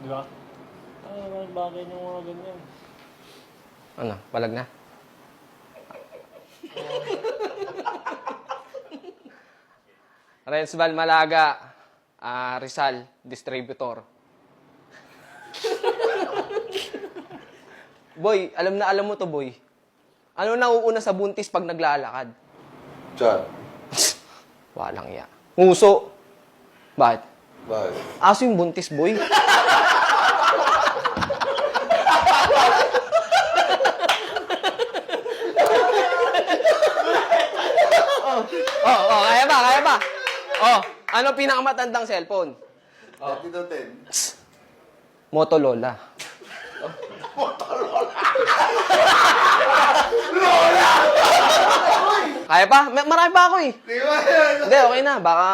Di ba? Ang bagay ng mga ganyan. Ano, palag na? Rensval Malaga, Rizal, distributor. Boy, alam mo to, boy. Ano nauuna sa buntis pag naglalakad? Chan. Walang iya. Nguso. Bakit? Bakit? Aso yung buntis, boy. Kaya ba? Ano pinakamatandang cellphone? Dito 10. Motorola. Kaya pa? Marami pa ako eh. Di ba yan? Hindi, okay na. Baka